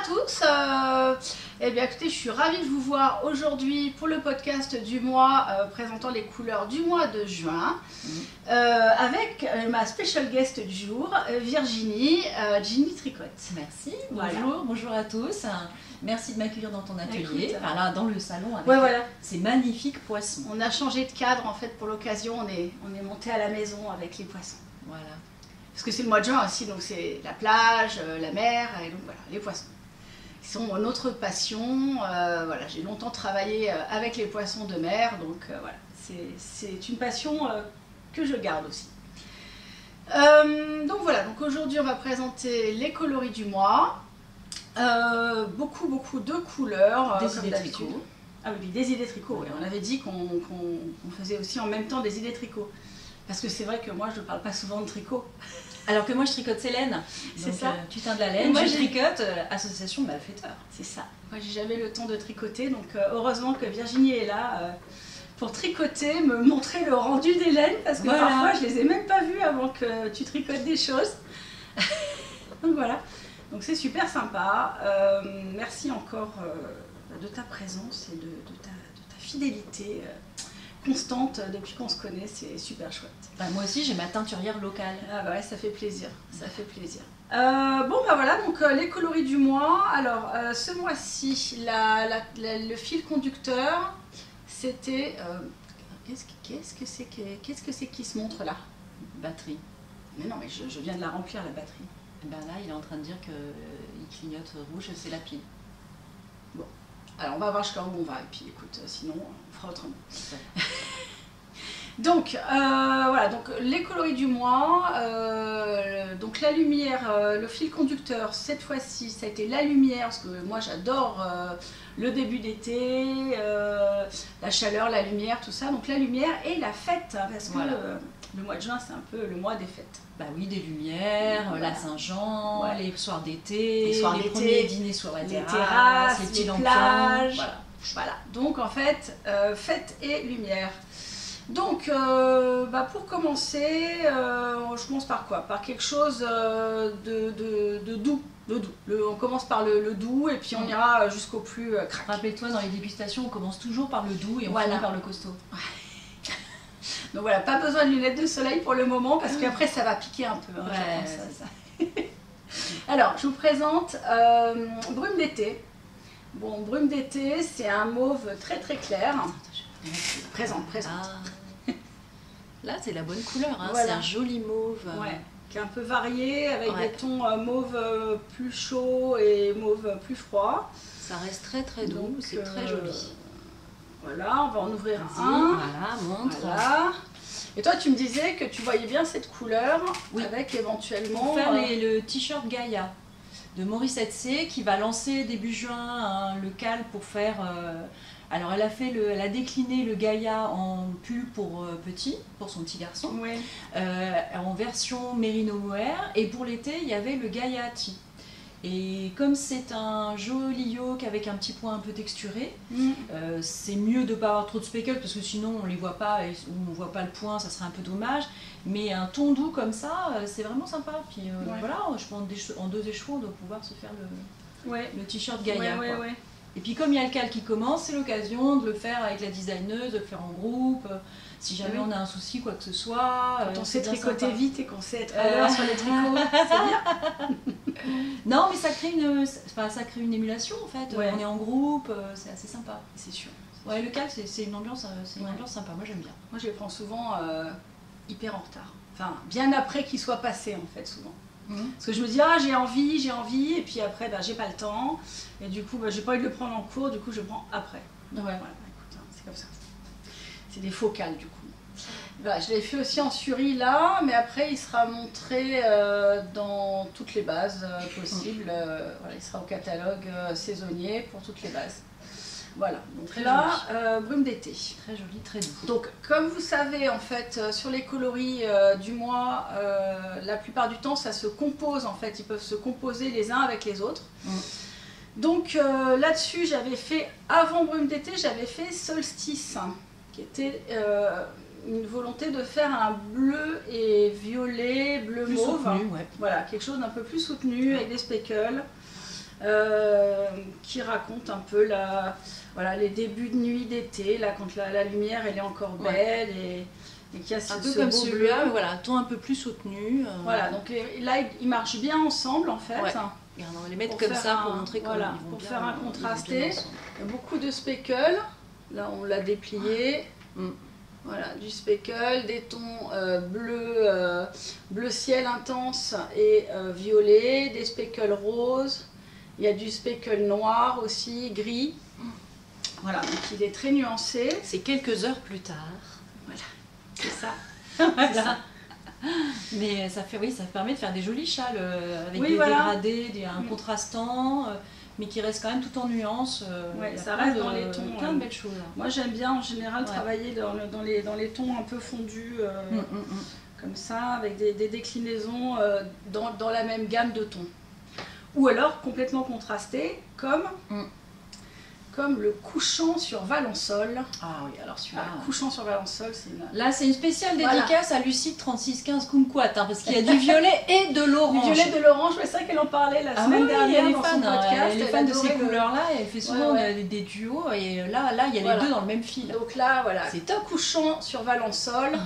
tous. Eh bien écoutez, je suis ravie de vous voir aujourd'hui pour le podcast du mois présentant les couleurs du mois de juin avec ma special guest du jour, Virginie, Ginny Tricotte. Merci, Voilà. bonjour à tous. Merci de m'accueillir dans ton atelier, Écoute, enfin là dans le salon avec voilà. ces magnifiques poissons. On a changé de cadre en fait pour l'occasion, on est monté à la maison avec les poissons. Voilà. Parce que c'est le mois de juin aussi, donc c'est la plage, la mer, et donc voilà, les poissons. Ils sont notre passion. Voilà, j'ai longtemps travaillé avec les poissons de mer, donc voilà, c'est une passion que je garde aussi. Donc voilà, donc aujourd'hui on va présenter les coloris du mois. Beaucoup de couleurs, Des comme idées d'habitude. tricot. Ah oui, des idées tricot, oui. On avait dit qu'on faisait aussi en même temps des idées tricot. Parce que c'est vrai que moi je ne parle pas souvent de tricot. Alors que moi je tricote c'est laine, C'est donc ça. tu teins de la laine, Moi, je j'ai- tricote association malfaiteur. C'est ça. Moi j'ai jamais le temps de tricoter, donc heureusement que Virginie est là pour tricoter, me montrer le rendu des laines, parce que Voilà. parfois je les ai même pas vues avant que tu tricotes des choses. Donc voilà. Donc c'est super sympa. Merci encore de ta présence et de ta fidélité constante depuis qu'on se connaît, c'est super chouette. Bah, moi aussi j'ai ma teinturière locale. Ah bah ouais, ça fait plaisir, ça fait plaisir. Bon bah voilà, donc les coloris du mois. Alors ce mois-ci, le fil conducteur, c'était... qu'est-ce que c'est qui se montre là? Batterie. Mais non, mais je viens de la remplir la batterie. Ben là il est en train de dire qu'il clignote rouge, c'est la pile. Bon, alors on va voir jusqu'à où on va, et puis écoute, sinon on fera autrement. Donc voilà, donc les coloris du mois, donc la lumière, le fil conducteur, cette fois-ci ça a été la lumière, parce que moi j'adore le début d'été, la chaleur, la lumière, tout ça, donc la lumière et la fête, hein, parce que Voilà. le mois de juin c'est un peu le mois des fêtes. Bah oui, des lumières, Voilà. la Saint-Jean, Ouais. les soirs d'été, Les soirs d'été, premiers dîners sur la Les terrasse, terrasses, les petits les lampions. plages, Voilà. voilà. Donc en fait, fête et lumière. Donc pour commencer, je commence par quoi? Par quelque chose de doux. On commence par le doux et puis on ira jusqu'au plus crack. Rappelle-toi, dans les dégustations, on commence toujours par le doux et on Voilà. finit par le costaud. Donc voilà, pas besoin de lunettes de soleil pour le moment parce qu'après ça va piquer un peu. Hein, je Ouais, pense, c'est ça. Alors, je vous présente Brume d'été. Bon, Brume d'été, c'est un mauve très très clair. Présente. Ah. Là, c'est la bonne couleur, hein. Voilà. C'est un joli mauve. Ouais, qui est un peu varié avec Ouais. des tons mauve plus chaud et mauve plus froid. Ça reste très très doux, Donc, c'est très joli. Voilà, on va en ouvrir Vas-y, un. voilà, montre. Voilà. Et toi, tu me disais que tu voyais bien cette couleur Oui. avec éventuellement. Pour faire le t-shirt Gaïa de Maurice C qui va lancer début juin hein, le cal pour faire. Alors elle a décliné le Gaïa en pull pour pour son petit garçon, Ouais. en version Merino Mohair, et pour l'été il y avait le Gaïa Tee. Et comme c'est un joli yoke avec un petit point un peu texturé, c'est mieux de ne pas avoir trop de speckles parce que sinon on les voit pas et on voit pas le point, ça serait un peu dommage. Mais un ton doux comme ça, c'est vraiment sympa. Puis Ouais. voilà, je pense en 2 échelons on doit pouvoir se faire Ouais. le t-shirt Gaïa. Ouais. Quoi. Et puis comme il y a le cal qui commence, c'est l'occasion de le faire avec la designeuse, de le faire en groupe. Si jamais Oui. on a un souci, quoi que ce soit. Quand on c'est sait bien tricoter sympa. vite et qu'on sait être à l'heure sur les tricots, c'est bien. Non, mais ça crée une émulation en fait. Ouais. On est en groupe, c'est assez sympa. C'est sûr. Ouais, le cal, c'est une ambiance, Ouais. ambiance sympa. Moi, j'aime bien. Moi, je les prends souvent hyper en retard. Enfin, bien après qu'ils soient passés, en fait, souvent. Parce que je me dis, ah, j'ai envie, et puis après, j'ai pas le temps. Et du coup, j'ai pas envie de le prendre en cours, du coup, je le prends après. Donc, Ouais. voilà, écoute, hein, c'est comme ça. C'est des faux cals, du coup. Voilà, je l'ai fait aussi en suri là, mais après, il sera montré dans toutes les bases possibles. Voilà, il sera au catalogue saisonnier pour toutes les bases. Voilà, donc Très là, brume d'été. Très joli, très doux. Donc, comme vous savez, en fait, sur les coloris du mois, la plupart du temps, ça se compose, en fait. Ils peuvent se composer les uns avec les autres. Donc, là-dessus, j'avais fait, avant brume d'été, j'avais fait solstice, qui était une volonté de faire un bleu et violet, bleu Plus mauve. soutenu, ouais. Voilà, quelque chose d'un peu plus soutenu, avec des speckles. qui raconte un peu voilà, les débuts de nuit d'été, là quand la lumière elle est encore belle et qui a un peu comme celui-là, mais voilà, un ton un peu plus soutenu. Voilà, donc là ils marchent bien ensemble en fait. Ouais. Regarde, on va les mettre comme ça pour montrer comment voilà, ils vont pour bien, faire un contrasté. il y a beaucoup de speckle, là on l'a déplié. Voilà, du speckle, des tons bleu ciel intense et violet, des speckles roses. Il y a du speckle noir aussi, gris. Voilà, donc il est très nuancé. C'est quelques heures plus tard. Voilà, c'est ça. Voilà. Mais ça fait, oui, ça permet de faire des jolis châles avec des dégradés, un contrastant, mais qui reste quand même tout en nuances. Ça reste dans les tons. Plein de belles choses. Moi j'aime bien en général travailler dans les tons un peu fondus, comme ça, avec des déclinaisons dans la même gamme de tons. Ou alors complètement contrastés, comme le couchant sur Valençol. Ah oui, alors celui-là. Couchant sur Valençol, c'est une... Là, c'est une spéciale dédicace à Lucie 3615 Kumquat, parce qu'il y a du violet et de l'orange. Du violet, de l'orange, c'est vrai qu'elle en parlait la semaine dernière dans son podcast. Elle est fan de ces couleurs-là, elle fait souvent des duos, et là, il y a les deux dans le même fil. Donc là, voilà, c'est top. Couchant sur Valençol.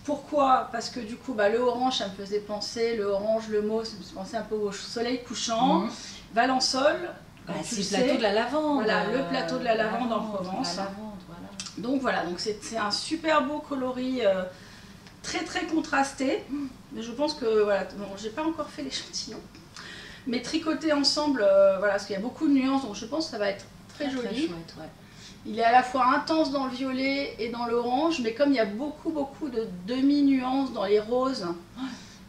Pourquoi? Parce que du coup, le orange, ça me faisait penser, le orange, le mauve, ça me faisait penser un peu au soleil couchant. Valençol. C'est le plateau de la lavande. Voilà, le plateau de la lavande en Provence. Donc voilà, donc c'est un super beau coloris très très contrasté. Mais je pense que voilà, bon, j'ai pas encore fait l'échantillon. Mais tricoter ensemble, voilà, parce qu'il y a beaucoup de nuances, donc je pense que ça va être très joli. Très chouette, Il est à la fois intense dans le violet et dans l'orange, mais comme il y a beaucoup de demi-nuances dans les roses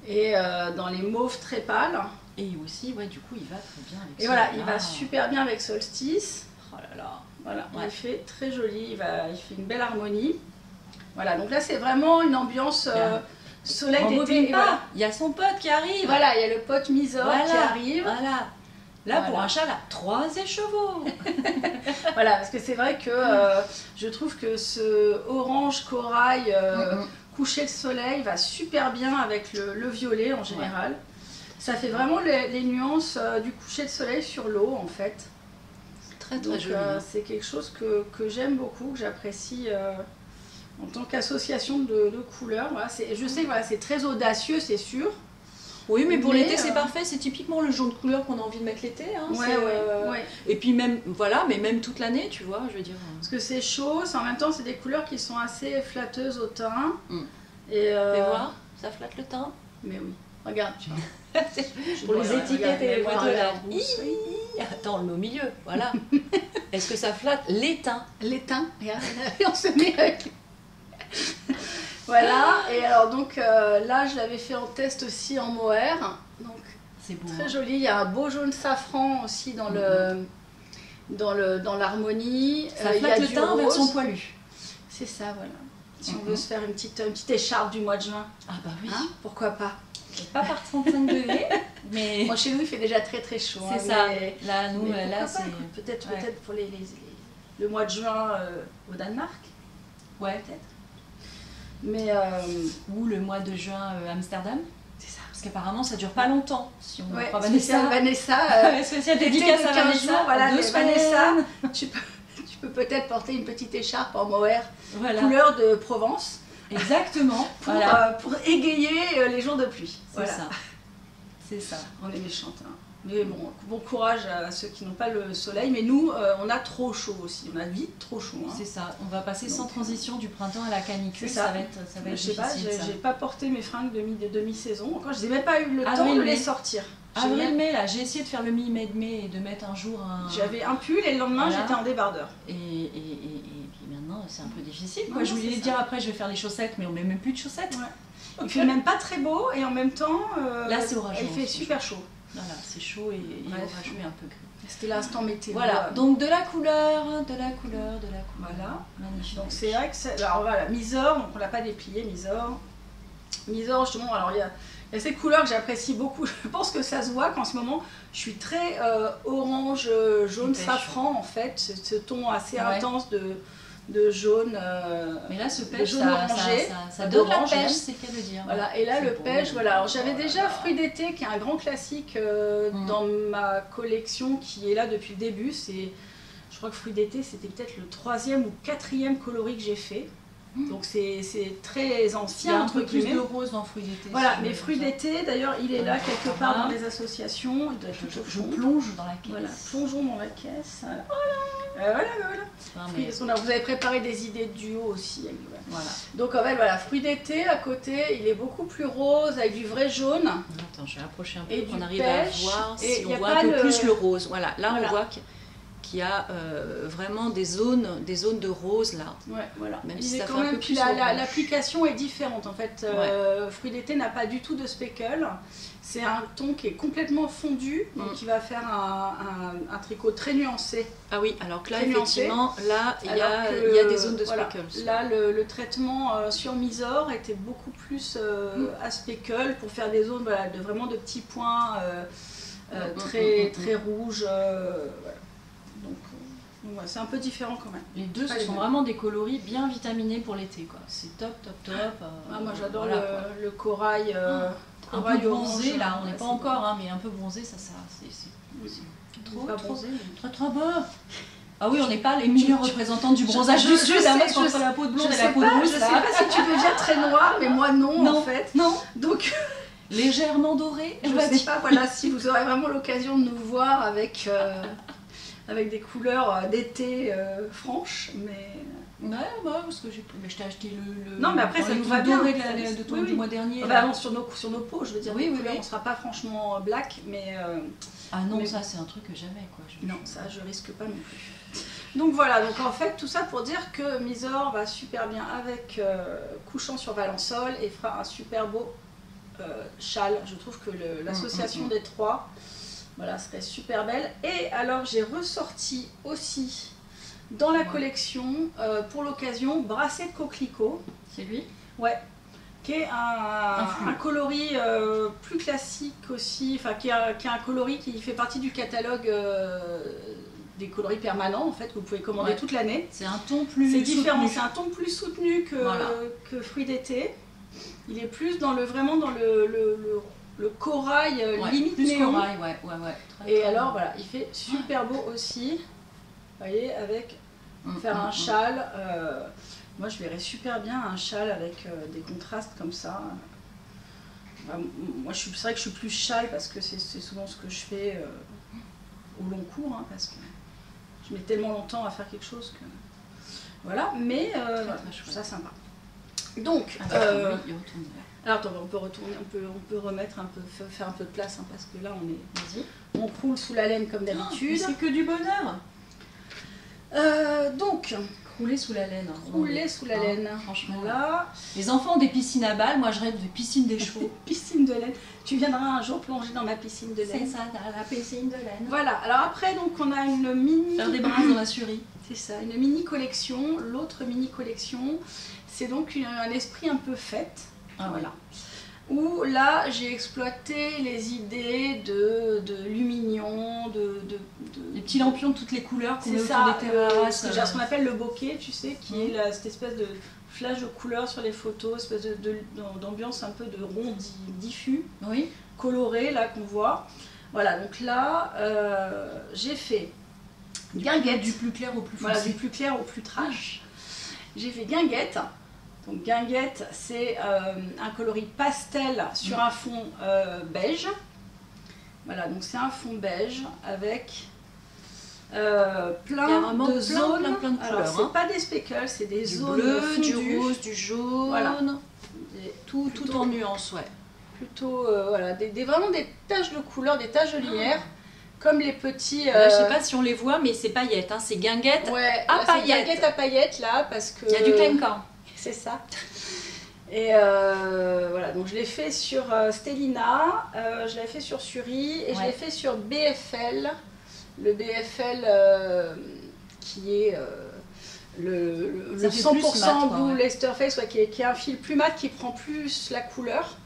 et dans les mauves très pâles. Et aussi, du coup, il va très bien avec Et voilà, il va super bien avec Solstice. Oh là là. Voilà, il fait très joli, il fait une belle harmonie. Voilà, donc là c'est vraiment une ambiance soleil d'été. Il y a son pote qui arrive. Voilà, il y a le pote Misor qui arrive. Voilà. Là, pour un châle à 3 écheveaux. Voilà, parce que c'est vrai que je trouve que ce orange corail couché de soleil va super bien avec le violet en général. Ça fait vraiment les nuances du coucher de soleil sur l'eau en fait. Très très joli. C'est quelque chose que j'aime beaucoup, que j'apprécie en tant qu'association de couleurs. Voilà, je sais que c'est très audacieux, c'est sûr. Oui, mais pour l'été c'est parfait, c'est typiquement le jaune de couleur qu'on a envie de mettre l'été. Et puis même, mais même toute l'année, tu vois, je veux dire. Parce que c'est chaud, en même temps c'est des couleurs qui sont assez flatteuses au teint. Fais voir, ça flatte le teint. Mais oui, regarde, tu vois. Pour les étiquettes et les photos là. Attends, on le met au milieu, voilà. Est-ce que ça flatte les teints? Les teints, regarde, on se met avec. Voilà, et alors donc là je l'avais fait en test aussi en mohair. Donc c'est beau. Très joli, il y a un beau jaune safran aussi dans l'harmonie. Ça flatte le teint en version poilue. C'est ça, voilà. Si on veut se faire une petite écharpe du mois de juin. Ah bah oui. Pourquoi pas? Pas par 35 degrés, mais... Moi, chez nous, il fait déjà très très chaud. C'est ça. Là, nous, là, c'est... Peut-être pour le mois de juin au Danemark. Ouais, peut-être. Mais ou le mois de juin Amsterdam. C'est ça. Parce qu'apparemment, ça dure pas longtemps. Si on croit Vanessa. Spécial dédicace à Vanessa. Voilà, Vanessa, tu peux peut-être porter une petite écharpe en mohair couleur de Provence. Exactement. Pour égayer les jours de pluie. C'est ça. C'est ça. On est méchantes. Hein. Mais bon courage à ceux qui n'ont pas le soleil. Mais nous, on a trop chaud aussi. On a vite trop chaud. Hein. C'est ça. On va passer sans transition du printemps à la canicule. Ça va être difficile. J'ai pas porté mes fringues de demi-saison. Encore, je n'ai même pas eu le temps de les sortir. Avril-mai, là, j'ai essayé de faire le mi-mai de mai et de mettre un jour un... J'avais un pull et le lendemain, j'étais en débardeur. Et puis maintenant, c'est un peu difficile. Moi, je voulais dire après, je vais faire les chaussettes, mais on met même plus de chaussettes. Il fait même pas très beau et en même temps, là, c'est orageux. Il fait super chaud. Voilà, c'est chaud et orageux et un peu gris. C'était l'instant météo. Voilà, donc de la couleur. Voilà. Magnifique. Donc c'est vrai que c'est... Alors voilà, Misor, donc on l'a pas déplié, Misor. Misor, justement, alors il y a ces couleurs que j'apprécie beaucoup. Je pense que ça se voit qu'en ce moment, je suis très orange, jaune, safran en fait. Ce ton assez intense de jaune. Mais là, ce pêche, jaune orangé, ça donne la pêche, c'est le cas de dire. Voilà, et là, le pêche, voilà. Alors, j'avais déjà Fruit d'été, qui est un grand classique dans ma collection, qui est là depuis le début. Je crois que Fruit d'été, c'était peut-être le 3e ou 4e coloris que j'ai fait. Donc c'est très ancien. Il y a un peu plus de rose dans Fruit d'été. Voilà, mais Fruit d'été, d'ailleurs, il est là quelque part dans les associations. Il doit être tout au fond. Je plonge dans la caisse. Voilà, plongeons dans la caisse. Voilà. Voilà. Vous avez préparé des idées de duo aussi. Voilà. Donc en fait, voilà, Fruit d'été à côté, il est beaucoup plus rose avec du vrai jaune. Attends, je vais approcher un peu et pour qu'on du arrive pêche, à voir si et on voit un peu plus le rose. Voilà, là on voit qu'il y a vraiment des zones de rose là. Ouais, voilà. Même il si est ça quand fait un même, peu plus l'application est différente en fait. Fruit d'été n'a pas du tout de speckle. C'est un ton qui est complètement fondu, donc qui va faire un tricot très nuancé. Ah oui, alors que là effectivement, là il y a des zones de speckles. Là le traitement sur Mysore était beaucoup plus à speckle pour faire des zones vraiment de petits points très rouges. Voilà. Donc ouais, c'est un peu différent quand même. Les deux, ce sont vraiment des coloris bien vitaminés pour l'été, quoi. C'est top. Moi j'adore le corail. Un peu bronzé là, on n'est pas encore, hein, mais un peu bronzé, c'est trop beau. Ah oui, on n'est pas les meilleurs représentants du bronzage du sud, parce qu'entre la peau de blonde et la peau de rousse. Je sais pas si tu veux dire très noir, mais moi non en fait. Non. Donc légèrement doré. Je ne sais pas, voilà, si vous aurez vraiment l'occasion de nous voir avec des couleurs d'été franches, mais. Ouais, parce que je t'ai acheté le. Non, mais après ça nous va bien. Doré du mois dernier. Bah, sur nos peaux, je veux dire. Oui. On ne sera pas franchement black, mais. Ah non, ça c'est un truc que jamais quoi. Non, ça je risque pas non plus. Donc voilà, donc en fait tout ça pour dire que Mysore va super bien avec couchant sur Valençol et fera un super beau châle. Je trouve que l'association des trois, voilà, serait super belle. Et alors j'ai ressorti aussi dans la collection pour l'occasion bracelet de coquelicot. C'est lui? Ouais. Qui est un coloris plus classique aussi, enfin qui est un coloris qui fait partie du catalogue des coloris permanents en fait, que vous pouvez commander toute l'année. C'est un ton plus soutenu. C'est différent, c'est un ton plus soutenu que Fruit d'été. Il est plus vraiment dans le corail limite plus néon. Corail, ouais. Et alors voilà, il fait super beau aussi. Vous voyez, avec faire un châle. Moi, je verrais super bien un châle avec des contrastes comme ça. Moi, c'est vrai que je suis plus châle parce que c'est souvent ce que je fais au long cours, hein, parce que je mets tellement longtemps à faire quelque chose que... Voilà, mais je trouve ça sympa. Donc, alors attends, on peut retourner, on peut remettre un peu, faire un peu de place, hein, parce que là, on croule sous la laine comme d'habitude. C'est que du bonheur. Donc... Rouler sous la laine. Rouler sous la laine. Franchement, là. Les enfants ont des piscines à balles, moi je rêve de piscine des chevaux. Piscine de laine. Tu viendras un jour plonger dans ma piscine de laine. C'est ça, la piscine de laine. Voilà, alors après, donc on a une mini. Faire des brasses dans la surie. C'est ça, une mini collection. L'autre mini collection, c'est donc un esprit un peu fête. Voilà. Où là, j'ai exploité les idées de lumignon, les petits lampions de toutes les couleurs qu'on met autour des terrasses. C'est ce qu'on appelle le bokeh, tu sais, qui est cette espèce de flash de couleurs sur les photos, espèce d'ambiance un peu de rond diffus, coloré, là, qu'on voit. Voilà, donc là, j'ai fait guinguette. Du plus clair au plus foncé. Voilà, du plus clair au plus trash. J'ai fait guinguette. Donc guinguette, c'est un coloris pastel sur un fond beige. Voilà, donc c'est un fond beige avec plein de zones. Plein de couleurs. Alors c'est pas des speckles, c'est des zones bleu, fondues. du rose, du jaune, voilà. Tout en nuances, Plutôt voilà, vraiment des taches de couleur, des taches de lumière. Comme les petits... Là, je sais pas si on les voit, mais c'est paillettes, hein, c'est guinguette à paillettes. Guinguette à paillettes là, parce que... Il y a du clinquant. C'est ça. Et voilà, donc je l'ai fait sur Stellina, je l'ai fait sur Suri et je l'ai fait sur BFL. Le BFL qui est le 100% Blue Leatherface, qui est un fil plus mat qui prend plus la couleur.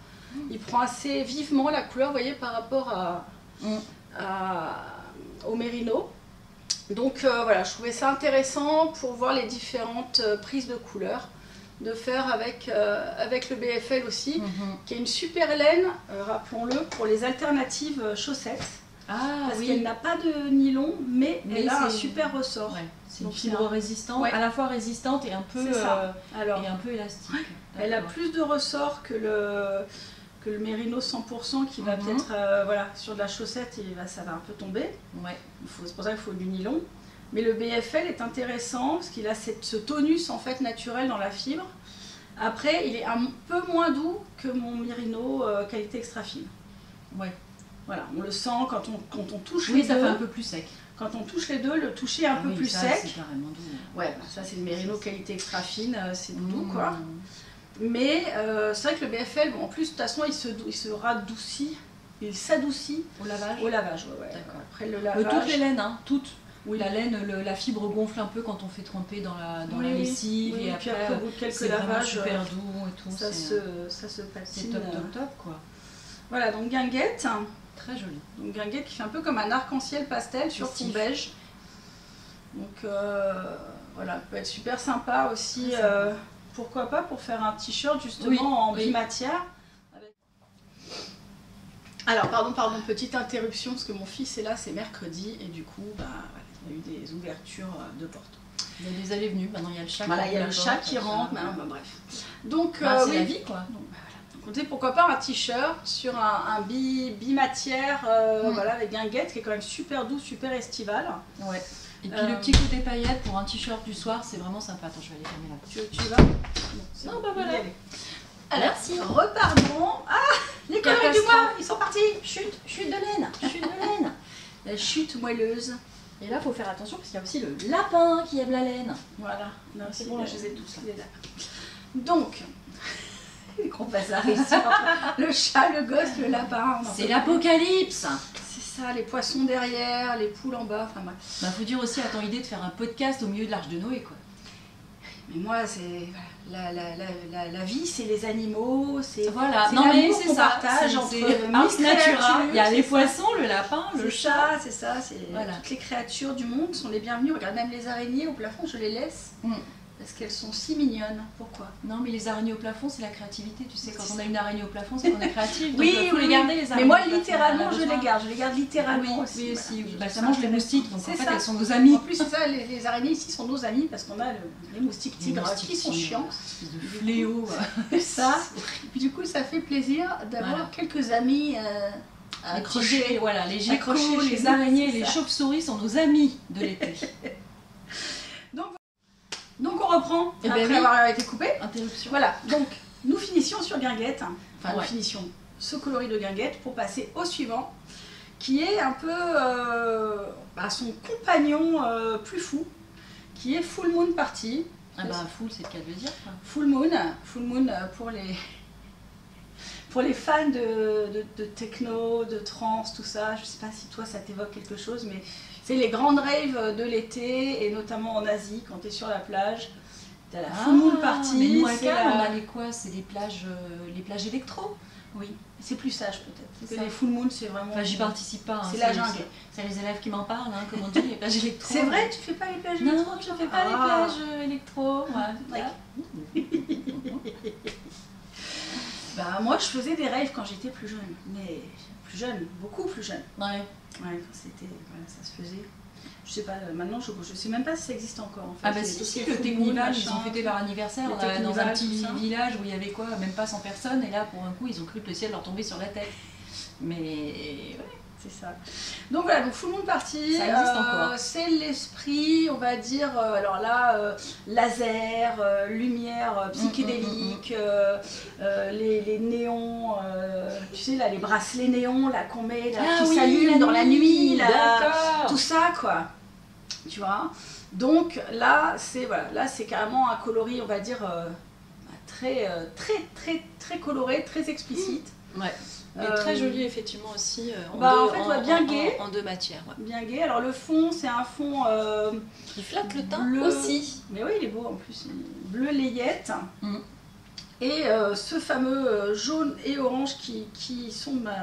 Il prend assez vivement la couleur, vous voyez, par rapport au Merino. Donc voilà, je trouvais ça intéressant pour voir les différentes prises de couleurs, de faire avec le BFL aussi, qui est une super laine, rappelons-le, pour les alternatives chaussettes. Parce qu'elle n'a pas de nylon, mais elle a un super ressort. Ouais, c'est une fibre résistante, à la fois résistante et un peu, et un peu élastique. Elle a plus de ressort que le Merino 100% qui va peut-être, voilà, sur de la chaussette, ça va un peu tomber. C'est pour ça qu'il faut du nylon. Mais le BFL est intéressant parce qu'il a ce tonus en fait naturel dans la fibre. Après, il est un peu moins doux que mon Merino qualité extra fine. Voilà, on le sent quand on touche les deux. Ça fait un peu plus sec. Quand on touche les deux, le toucher est un peu plus sec. C'est carrément doux. Ça c'est le Merino qualité extra fine, c'est doux quoi. Mais c'est vrai que le BFL, en plus de toute façon, il se radoucit, il s'adoucit au lavage. D'accord. Après le lavage. Toutes les laines, hein, toutes. La laine, la fibre gonfle un peu quand on fait tremper dans la lessive et après au bout de quelques c'est lavages, super doux et tout. Ça se patine. C'est top quoi. Voilà, donc guinguette. Très jolie. Donc guinguette qui fait un peu comme un arc-en-ciel pastel sur fond beige. Donc voilà, peut être super sympa aussi. Pourquoi pas pour faire un t-shirt justement en bimatière. Alors pardon, petite interruption parce que mon fils est là, c'est mercredi et du coup il y a eu des ouvertures de porte. Il y a des allées-venues, maintenant il y a le chat. Voilà, il y a le chat qui rentre, bref. Donc c'est la vie quoi. Donc, pourquoi pas un t-shirt sur un bimatière voilà, avec guinguette qui est quand même super doux, super estival. Et puis le petit côté paillettes pour un t-shirt du soir, c'est vraiment sympa. Attends, je vais aller fermer là. Tu vas Non, voilà. Alors, merci. Repartons. Les coloris du mois, ils sont partis. Chute de laine. La chute moelleuse. Et là, il faut faire attention parce qu'il y a aussi le lapin qui aime la laine. Voilà. C'est bon, là, je les ai tous là. Donc, gros bazar ici. Le chat, le gosse, le lapin. C'est l'apocalypse. C'est ça, les poissons derrière, les poules en bas. Enfin bref. Faut dire aussi à ton idée de faire un podcast au milieu de l'Arche de Noé, quoi. Mais moi, c'est la vie, c'est les animaux, c'est l'amour qu'on partage entre Ars Natura. Il y a les poissons, le lapin, le chat. C'est ça. Toutes les créatures du monde sont les bienvenues. Regarde, même les araignées au plafond, je les laisse. Parce qu'elles sont si mignonnes. Pourquoi? Non, mais les araignées au plafond, c'est la créativité. Tu sais, quand on a une araignée au plafond, c'est qu'on est créatif. Donc il faut les garder, les araignées. Mais moi, littéralement, je les garde. Je les garde littéralement aussi. Ça mange les moustiques, donc en fait, elles sont nos amis. En plus, c'est ça, les araignées ici sont nos amis parce qu'on a les moustiques tigres qui sont chiants. De fléaux. Ça. Puis du coup, ça fait plaisir d'avoir quelques amis accrochés. Voilà, les geckos, les araignées, les chauves-souris sont nos amis de l'été. Donc on reprend après avoir été coupé. Interruption. Voilà, donc nous finissions sur guinguette, nous finissions ce coloris de guinguette pour passer au suivant, qui est un peu son compagnon plus fou, qui est Full Moon Party. Full, c'est le cas de le dire. Full Moon pour les fans de techno, de trance, tout ça. Je sais pas si toi ça t'évoque quelque chose, mais c'est les grandes raves de l'été, et notamment en Asie, quand tu es sur la plage. Tu as la Full Moon Party. Mais nous, on a les quoi? C'est les plages électro. Oui, c'est plus sage peut-être. Les Full Moon, c'est vraiment... Enfin, j'y participe pas. C'est la jungle. C'est les élèves qui m'en parlent, comme on dit, les plages électro. C'est vrai, tu fais pas les plages électro? Non, je fais pas les plages électro. Moi, je faisais des raves quand j'étais plus jeune. Mais plus jeune, beaucoup plus jeune. Ouais, quand c'était... ça se faisait. Je sais pas, maintenant je sais même pas si ça existe encore en fait. Si, le Technival, ils ont fêté leur anniversaire dans un petit village où il y avait même pas 100 personnes, et là pour un coup ils ont cru que le ciel leur tombait sur la tête. Mais c'est ça. Donc voilà, donc Full Moon Party, ça existe encore. C'est l'esprit, on va dire, alors là, laser, lumière psychédélique, les néons, tu sais là, les bracelets néons là qu'on met, qui s'allument dans la nuit, là, tout ça quoi. Tu vois, donc là c'est carrément un coloris, on va dire très coloré, très explicite. Mais très joli effectivement aussi, bien gai. En deux matières. Bien gai. Alors le fond, c'est un fond qui flatte le teint bleu, aussi. Mais oui, il est beau en plus. Bleu layette. Et ce fameux jaune et orange qui sont ma...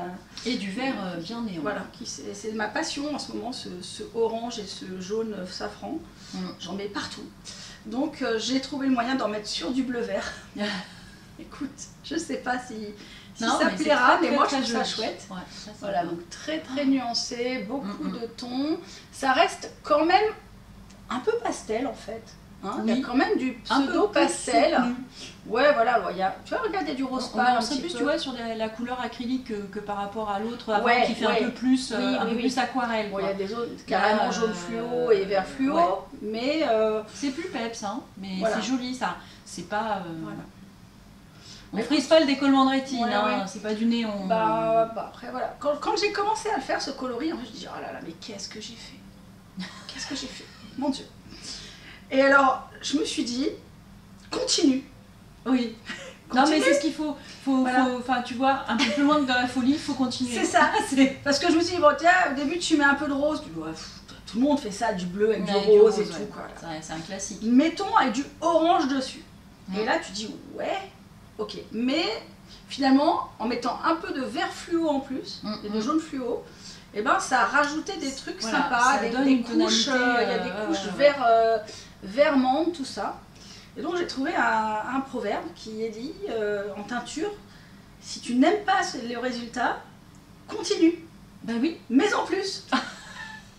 Et du vert bien néon. Voilà, c'est ma passion en ce moment, ce orange et ce jaune safran. J'en mets partout. Donc j'ai trouvé le moyen d'en mettre sur du bleu vert. Écoute, je sais pas si ça plaira, mais moi je trouve ça chouette. Ouais, voilà, donc très nuancé, beaucoup de tons. Ça reste quand même un peu pastel en fait. Hein, il y a quand même du pseudo pastel. Ouais, voilà, tu vois, regarde, il y a du rose pâle. C'est plus, tu vois, sur la couleur acrylique que par rapport à l'autre avant qui fait un peu plus, plus aquarelle. Il y a des zones carrément jaune fluo et vert fluo, mais c'est plus peps, hein, mais c'est joli ça. C'est pas. Voilà. On frise pas le décollement de rétine, c'est pas du néon. Après, voilà. Quand j'ai commencé à le faire, ce coloris, en fait, je me dis, oh là là, mais qu'est-ce que j'ai fait? Qu'est-ce que j'ai fait? Mon Dieu. Et alors, je me suis dit, continue. Oui. Non, mais c'est ce qu'il faut. Enfin, tu vois, un peu plus loin que dans la folie, il faut continuer. C'est ça. Parce que je me suis dit, bon, tiens, au début, tu mets un peu de rose. Tu vois, tout le monde fait ça, du bleu avec du rose et tout. Quoi. C'est un classique. Mettons avec du orange dessus. Et là, tu dis, ouais, ok. Mais finalement, en mettant un peu de vert fluo en plus, et de jaune fluo, et ben, ça a rajouté des trucs sympas, des couches, il y a des couches vert menthe, tout ça. Et donc j'ai trouvé un proverbe qui est dit en teinture, si tu n'aimes pas le résultat, continue. Ben oui. Mais en plus.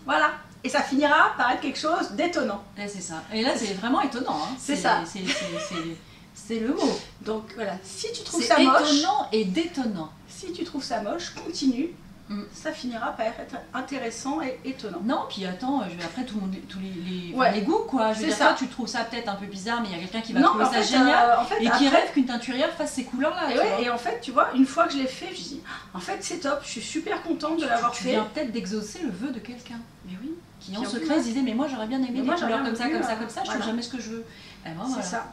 Voilà. Et ça finira par être quelque chose d'étonnant. C'est ça. Et là c'est vraiment étonnant. Hein. C'est ça. C'est le mot. Donc voilà, si tu trouves ça moche. C'est étonnant et détonnant. Si tu trouves ça moche, continue. Ça finira par être intéressant et étonnant. Non, puis attends, après tout le monde, tous les goûts quoi. Je veux dire, toi tu trouves ça peut-être un peu bizarre, mais il y a quelqu'un qui va trouver ça génial et qui rêve qu'une teinturière fasse ces couleurs-là. Et en fait, tu vois, une fois que je l'ai fait, je dis, en fait c'est top, je suis super contente de l'avoir fait. Tu viens peut-être d'exaucer le vœu de quelqu'un. Mais oui. Qui en secret se disait, mais moi j'aurais bien aimé des couleurs comme ça, je trouve jamais ce que je veux. C'est ça.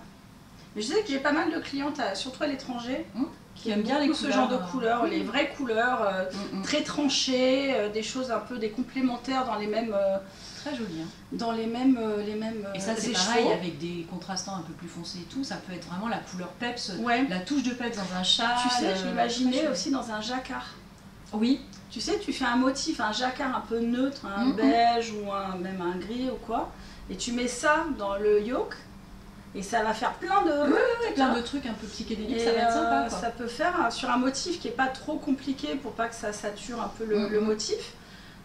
Mais je sais que j'ai pas mal de clientes, surtout à l'étranger, qui aiment bien ce genre de couleurs, les vraies couleurs, très tranchées, des choses un peu des complémentaires dans les mêmes. Très joli. Hein. Dans les mêmes. Et ça c'est pareil avec des contrastants un peu plus foncés et tout, ça peut être vraiment la couleur peps, la touche de peps dans un châle. Tu sais, je l'imaginais aussi dans un jacquard. Oui. Tu sais, tu fais un motif, un jacquard un peu neutre, un beige ou même un gris ou quoi, et tu mets ça dans le yoke. Et ça va faire plein de trucs un peu psychédéliques, ça va être sympa. Quoi. Ça peut faire sur un motif qui n'est pas trop compliqué pour pas que ça sature un peu le motif.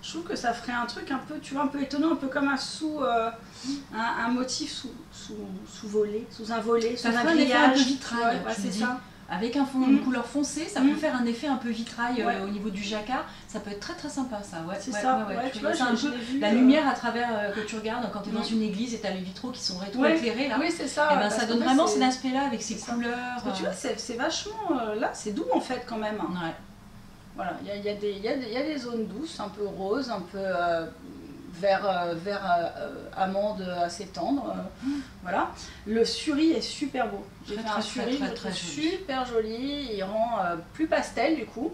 Je trouve que ça ferait un truc un peu, tu vois, un peu étonnant, un peu comme un motif sous volet, sous un volet, sous un grillage. Ça ferait un effet un peu vitrail, c'est ça. Avec une couleur foncée, ça peut faire un effet un peu vitrail au niveau du jacquard. Ça peut être très sympa ça. C'est ça. Tu vois, c'est un peu la lumière à travers que tu regardes quand tu es dans une église et tu as les vitraux qui sont rétro-éclés là. Oui, c'est ça. Et ben, ça donne vraiment cet aspect-là avec ces couleurs. Tu vois, c'est vachement. Là, c'est doux en fait quand même. Ouais. Voilà, il y a des zones douces, un peu roses, un peu vert amande assez tendre. Voilà. Le suri est super beau. J'ai fait un suri très super joli. Il rend plus pastel du coup.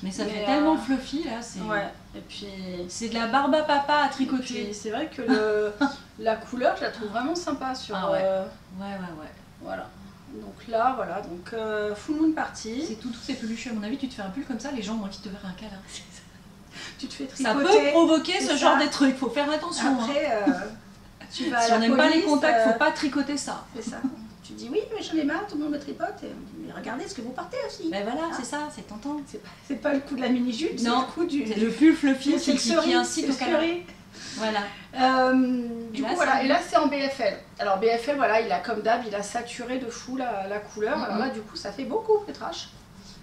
Mais ça fait tellement fluffy là. Et puis c'est de la barbe à papa à tricoter. C'est vrai que la couleur, je la trouve vraiment sympa sur. Voilà. Donc là, voilà, full moon party. C'est tout ces peluches. À mon avis, tu te fais un pull comme ça, les gens ont envie de te faire un câlin. Tu te fais tricoter. Ça peut provoquer ce genre de trucs, faut faire attention. Après, tu vas si on n'aime pas les contacts, faut pas tricoter ça. C'est ça. Tu dis oui, mais j'en ai marre, tout le monde me tripote. Et on dit, mais regardez ce que vous portez aussi. Ben voilà, c'est ça, c'est tentant. C'est pas le coup de la mini-jupe, c'est le coup du. C'est le pull fluffy qui incite au câlin. Voilà. Du coup, voilà. Et là, c'est en BFL. Alors, BFL, voilà, il a comme d'hab, il a saturé de fou la couleur. Alors là, du coup, ça fait beaucoup de trash.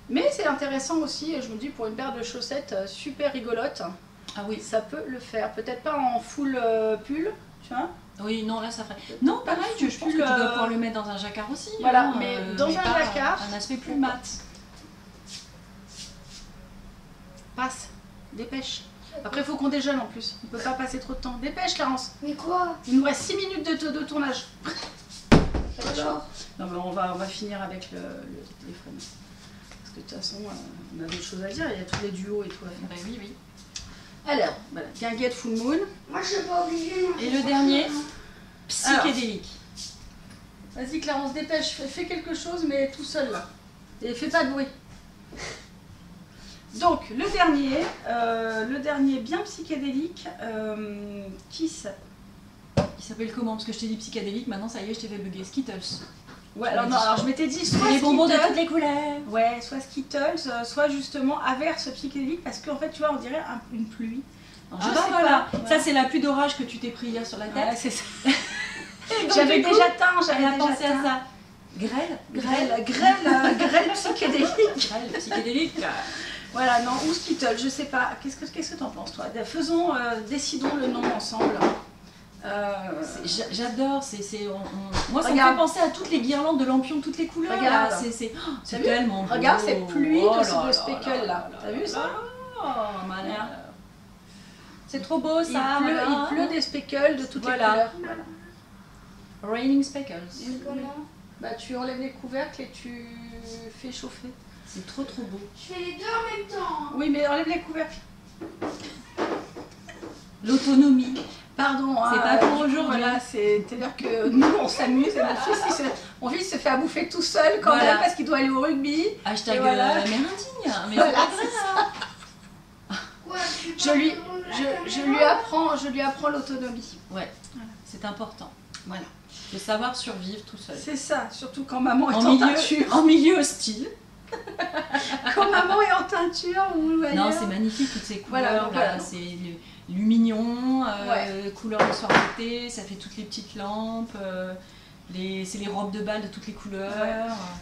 Mais c'est intéressant aussi, je me dis, pour une paire de chaussettes super rigolote. Ah oui. Ça peut le faire. Peut-être pas en full pull, tu vois. Oui, non, là, ça ferait. Non, pareil, je pense que tu dois pouvoir le mettre dans un jacquard aussi. Voilà, mais dans un jacquard. Un aspect plus mat. Passe, dépêche. Après, il faut qu'on déjeune en plus. On ne peut pas passer trop de temps. Dépêche, Clarence. Mais quoi? Il nous reste 6 minutes de tournage. D'accord. Non, mais on va finir avec le téléphone. Parce que de toute façon, on a d'autres choses à dire. Il y a tous les duos et tout à faire. Ben oui. Alors, voilà, guinguette full moon. Moi, je suis pas obligée. Et le dernier, psychédélique. Vas-y Claire, on se dépêche, fais quelque chose mais tout seul là. Et fais pas de bruit. Donc le dernier bien psychédélique, qui s'appelle comment? Parce que je t'ai dit psychédélique, maintenant ça y est, je t'ai fait bugger. Skittles. Ouais, alors je m'étais dit soit les bonbons de Skittles, toutes les couleurs. Ouais, soit Skittles, soit justement averse psychédélique, parce qu'en fait tu vois on dirait une pluie. Alors, je sais voilà. Pas. Ça c'est la pluie d'orage que tu t'es pris hier sur la tête. Ouais, c'est ça. J'avais déjà teint, j'avais pensé à ça. Grêle psychédélique. Grêle psychédélique. Voilà, non, ou Skittles, je sais pas. Qu'est-ce que t'en penses toi? Faisons, décidons le nom ensemble. J'adore, moi ça me fait penser à toutes les guirlandes de lampions de toutes les couleurs. Regarde, c'est tellement beau. Regarde cette pluie de speckles là. T'as vu ça? Oh, malin. C'est trop beau ça. Il pleut des speckles de toutes les couleurs. Voilà. Raining speckles. Bah tu enlèves les couvercles et tu fais chauffer. C'est trop beau. Je fais les deux en même temps. Oui, mais enlève les couvercles. L'autonomie. Pardon, c'est pas pour aujourd'hui. Voilà, c'est-à-dire que nous on s'amuse et mon fils se fait à bouffer tout seul quand même parce qu'il doit aller au rugby. Hashtag voilà. Mère indigne. Mais voilà, c'est ça. Je lui apprends l'autonomie. Ouais, voilà. C'est important. Voilà. De savoir survivre tout seul. C'est ça, surtout quand maman est en teinture. En milieu hostile. Quand maman est en teinture ou ailleurs. Non, c'est magnifique toutes ces couleurs. Voilà. C'est lumignon, couleur de soir d'été, ça fait toutes les petites lampes. C'est les robes de bal de toutes les couleurs. Ouais.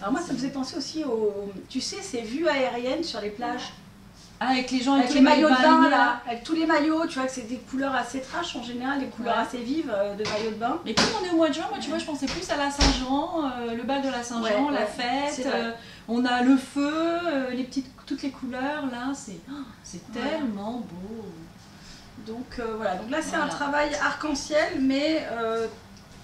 Alors moi, ça me faisait penser aussi aux... Tu sais, ces vues aériennes sur les plages. Ah, avec les gens avec les maillots de bain là, avec tous les maillots, tu vois que c'est des couleurs assez trash en général, des couleurs assez vives de maillots de bain. Mais comme on est au mois de juin, moi tu vois, je pensais plus à la Saint-Jean, le bal de la Saint-Jean, la fête, on a le feu, toutes les couleurs là, c'est tellement beau. Donc voilà, donc là c'est un travail arc-en-ciel mais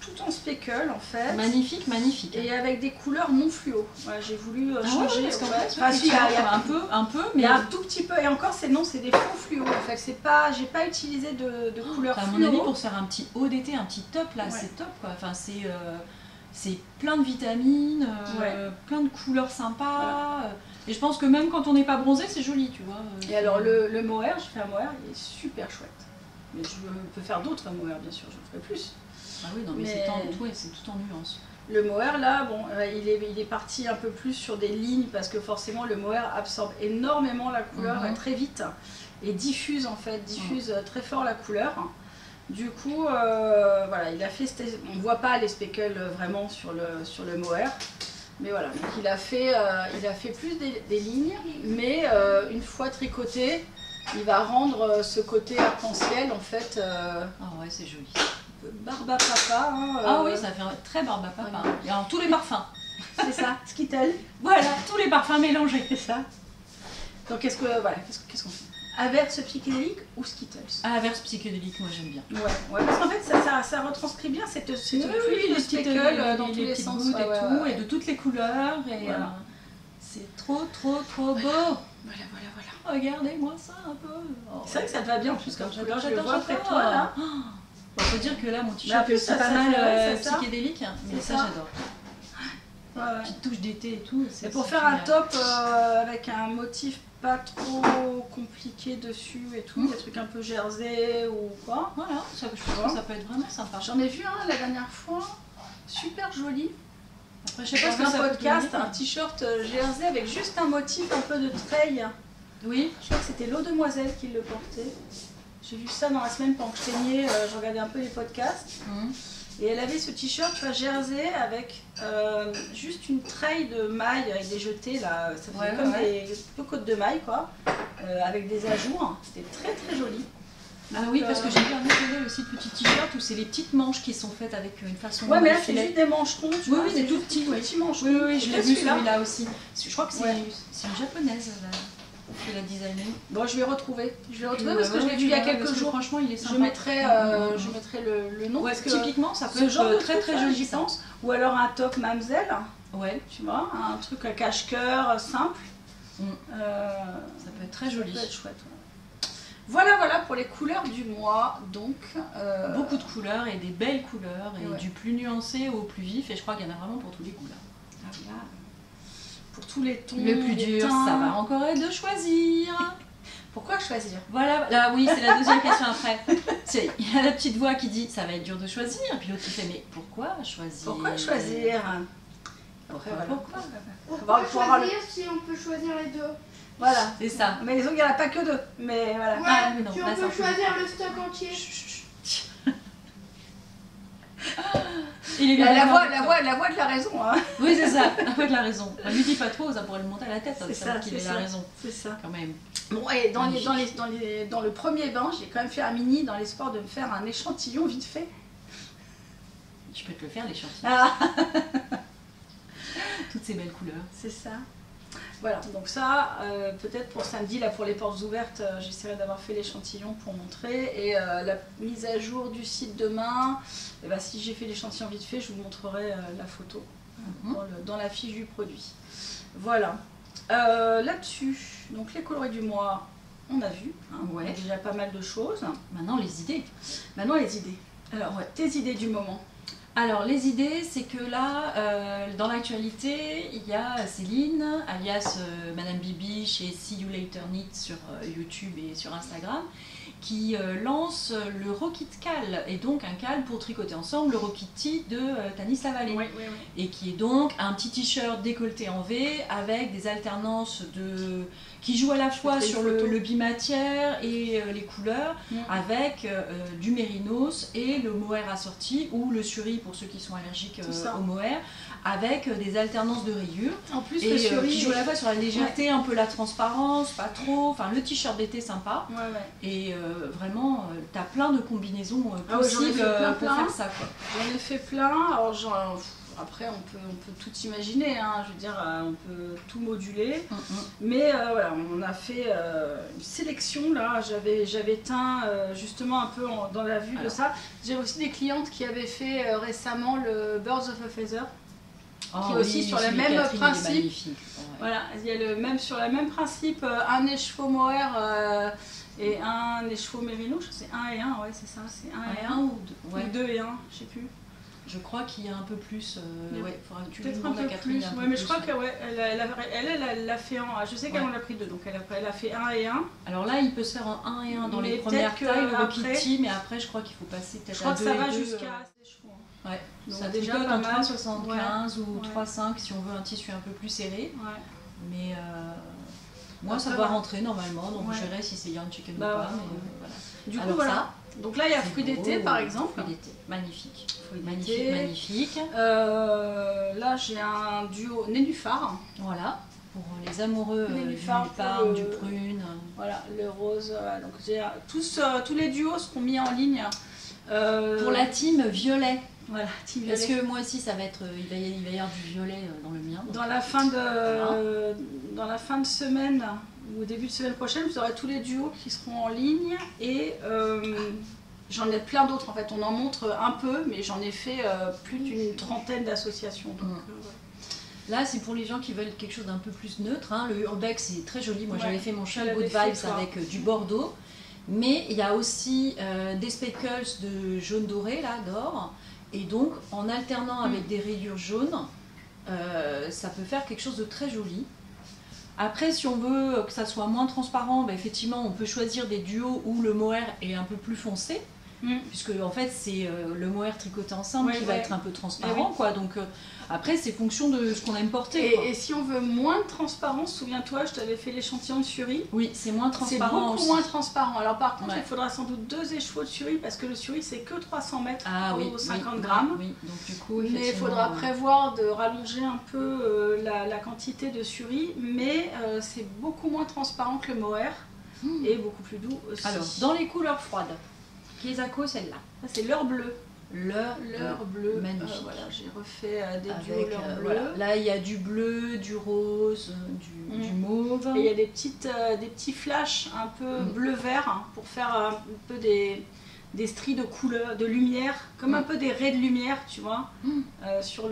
tout en speckle en fait. Magnifique, magnifique. Et avec des couleurs non fluo. Voilà, j'ai voulu changer. Parce qu'en fait, il y a un peu, mais un tout petit peu. Et encore, c'est des faux fluo en fait. C'est pas, j'ai pas utilisé de couleurs fluo. À mon avis, pour faire un petit haut d'été, un petit top là, c'est top quoi. Enfin, c'est plein de vitamines, plein de couleurs sympas. Voilà. Et je pense que même quand on n'est pas bronzé, c'est joli, tu vois. Et alors le mohair, j'ai fait un mohair, il est super chouette. Mais je peux faire d'autres mohair, bien sûr, je ferai plus. Ah oui, non, mais c'est tout en nuances. Le mohair là, bon, il est parti un peu plus sur des lignes parce que forcément le mohair absorbe énormément la couleur très vite et diffuse en fait, très fort la couleur. Du coup, voilà, il a fait, on voit pas les speckles vraiment sur le mohair, mais voilà, donc il a fait plus des lignes, mais une fois tricoté, il va rendre ce côté arc-en-ciel en fait. Ah ouais, c'est joli. Barbe à papa. Hein, ah oui, ça fait très barbe à papa. Voilà. Et alors tous les parfums. C'est ça, Skittles. Voilà, tous les parfums mélangés. C'est ça. Donc qu'est-ce qu'on fait? Averse psychédélique ou Skittles? Averse psychédélique, moi j'aime bien. Ouais, parce qu'en fait ça retranscrit bien cette les petites dans tous les sens et tout, et de toutes les couleurs. Et c'est trop beau. Voilà. Regardez-moi ça un peu. C'est vrai que ça te va bien en plus comme couleur. Je le vois près de toi là. On peut dire que là mon t-shirt c'est pas mal psychédélique, mais ça j'adore. Petite touche d'été et tout. Et pour faire un top avec un motif pas trop compliqué dessus et tout, des trucs un peu jersey ou quoi. Voilà, je pense que ça peut être vraiment sympa. J'en ai vu un la dernière fois, super joli. Après, je sais pas ce que c'est un podcast, un t-shirt jersey avec juste un motif un peu de treille. Oui. Je crois que c'était l'eau demoiselle qui le portait. J'ai vu ça dans la semaine pendant que je peignais, je regardais un peu les podcasts. Et elle avait ce t-shirt, tu vois, jersey avec juste une treille de mailles avec des jetés là, ça faisait comme des côtes de mailles quoi, avec des ajours. C'était très joli. Ah oui, parce que j'ai vu un autre aussi de petits t-shirts où c'est les petites manches qui sont faites avec une façon. Ouais, mais là c'est juste des mancherons. Oui, des tout petits. Petits mancherons. Oui, je l'ai vu celui-là aussi. Je crois que c'est une japonaise là. Qui l'a designé. Bon, je vais retrouver parce que je l'ai vu il y a quelques jours. Franchement, il est sympa. Je mettrai le nom. Ouais, typiquement, ça peut être genre très joli, je pense. Ou alors un top mamselle. Ouais. Tu vois, un truc à cache-cœur simple. Ça peut être très joli. Ça peut être chouette. Voilà pour les couleurs du mois. Donc, beaucoup de couleurs et des belles couleurs et ouais. du plus nuancé au plus vif. Et je crois qu'il y en a vraiment pour tous les goûts là. Ah, voilà. Pour tous les tons. Le plus dur, teints. ça va encore être de choisir. Pourquoi choisir? Voilà, là oui, c'est la deuxième question après. Il y a la petite voix qui dit ça va être dur de choisir. Et puis l'autre qui fait mais pourquoi choisir? Pourquoi choisir? Pourquoi, Voilà. pourquoi Pourquoi Pour avoir choisir si on peut choisir les deux? Voilà. C'est ça. Mais les autres, il n'y en a pas que deux. Mais voilà. Ouais, Ah, mais non, si là, on ça peut fait- choisir le stock entier. Il est bien La d'accord. voix de la raison. Hein. Oui, c'est ça, la voix de la raison. On lui dit pas trop, ça pourrait le monter à la tête, hein, de C'est savoir ça, qu'il c'est ait la ça. raison, C'est ça. quand même. Bon, et dans le premier bain, j'ai quand même fait un mini dans l'espoir de me faire un échantillon vite fait. Je peux te le faire, l'échantillon. Ah, Toutes ces belles couleurs. c'est ça. Voilà, donc ça, peut-être pour samedi, là pour les portes ouvertes, j'essaierai d'avoir fait l'échantillon pour montrer. Et la mise à jour du site demain, eh ben, si j'ai fait l'échantillon vite fait, je vous montrerai la photo dans la fiche du produit. Voilà. Là-dessus, donc les coloris du mois, on a vu. Hein, Ouais. on a déjà pas mal de choses. Maintenant, les idées. Maintenant, les idées. Alors, ouais, tes idées du moment. Alors, les idées, c'est que là, dans l'actualité, il y a Céline, alias Madame Bibi, chez See You Later Knit sur YouTube et sur Instagram, qui lance le Rockit Cal, et donc un cal pour tricoter ensemble, le Rockit de Tanis Lavallée. Oui. Et qui est donc un petit t-shirt décolleté en V avec des alternances qui jouent à la fois ferai une sur photo. le bimatière et les couleurs, avec du mérinos et le mohair assorti ou le suri pour ceux qui sont allergiques Tout ça. au mohair, avec des alternances de rayures En plus, et le suri, qui jouent à la fois sur la légèreté, un peu la transparence, pas trop, enfin le t-shirt d'été sympa. Ouais. Et vraiment, t'as plein de combinaisons Ah ouais, j'en ai possibles fait plein. pour faire ça, quoi. J'en ai fait plein. Alors, après, on peut tout imaginer. Hein. Je veux dire, on peut tout moduler. Mais voilà, on a fait une sélection. Là, j'avais teint justement un peu dans la vue de ça. J'ai aussi des clientes qui avaient fait récemment le Birds of a Feather. Qui est aussi sur le même principe. Voilà, il y a sur le même principe, un écheveau mohair et un écheveau mérino. C'est 1 et 1, ouais, c'est ça, c'est 1 et 1 ou deux, ouais. ou 2 et 1, je sais plus. Je crois qu'il y a un peu plus. Ouais, faudra que tu peut-être lui un demandes à peu Catherine. plus. Ouais, mais je crois qu'elle l'a fait en. Je sais qu'elle en a pris 2, donc elle a fait 1 et 1. Alors là, il peut se faire en 1 et 1 dans Mais les premières peut-être tailles, le après- Rockity, mais après, je crois qu'il faut passer Je peut-être crois à que 2 ça et va 2. jusqu'à. Ouais, Donc ça déjà tricote pas en mal. 3,75 ou Ouais. 3,5 si on veut un tissu un peu plus serré. Ouais. Mais moi, ça Après, doit ouais. rentrer normalement, donc Ouais. je verrai si c'est Yarn Chicken Bah, ou pas. ouais. Mais voilà. Du coup, Alors voilà. ça, Donc là, il y a c'est fruits d'été beau. par exemple. Fruits d'été, magnifique. Fruits Magnifique, d'été. magnifique. Là, j'ai un duo nénuphar. Voilà, pour les amoureux du Nénuphar, parme, pour le- du prune. Voilà, le rose. Voilà. Donc tous les duos seront mis en ligne. Pour la team violet, Voilà, team parce violet. que moi aussi, ça va être, il va y avoir du violet dans le mien. donc- Dans la fin de semaine ou au début de semaine prochaine, vous aurez tous les duos qui seront en ligne et j'en ai plein d'autres en fait. On en montre un peu, mais j'en ai fait plus d'une trentaine d'associations. Donc, Là, c'est pour les gens qui veulent quelque chose d'un peu plus neutre. Hein. Le urbex, c'est très joli. Moi, Ouais, j'avais fait mon tu Shell l'avais Good fait, Vibes toi. avec du bordeaux. Mais il y a aussi des speckles de jaune doré, là, d'or. Et donc, en alternant avec des rayures jaunes, ça peut faire quelque chose de très joli. Après, si on veut que ça soit moins transparent, ben, effectivement, on peut choisir des duos où le mohair est un peu plus foncé. Puisque en fait c'est le mohair tricoté ensemble qui va être un peu transparent, quoi. Donc après c'est fonction de ce qu'on aime porter. Et si on veut moins de transparence, souviens-toi, je t'avais fait l'échantillon de suri. Oui, c'est moins C'est transparent. beaucoup moins transparent. Alors par contre, Ouais. il faudra sans doute 2 écheveaux de suri parce que le suri c'est que 300 mètres oui, 50 oui, grammes. Oui, donc du coup, Mais il effectivement, faudra prévoir de rallonger un peu la quantité de suri, mais c'est beaucoup moins transparent que le mohair et beaucoup plus doux aussi. Alors, dans les couleurs froides, Kiesako, celle-là. Ça c'est l'heure bleue. L'heure bleu. magnifique. Voilà, j'ai refait des duos avec, l'heure bleue. voilà. Là, il y a du bleu, du rose, du mauve. Et il y a des petits flashs un peu bleu-vert hein, pour faire un peu des stries de couleur, de lumière, comme un peu des raies de lumière, tu vois, sur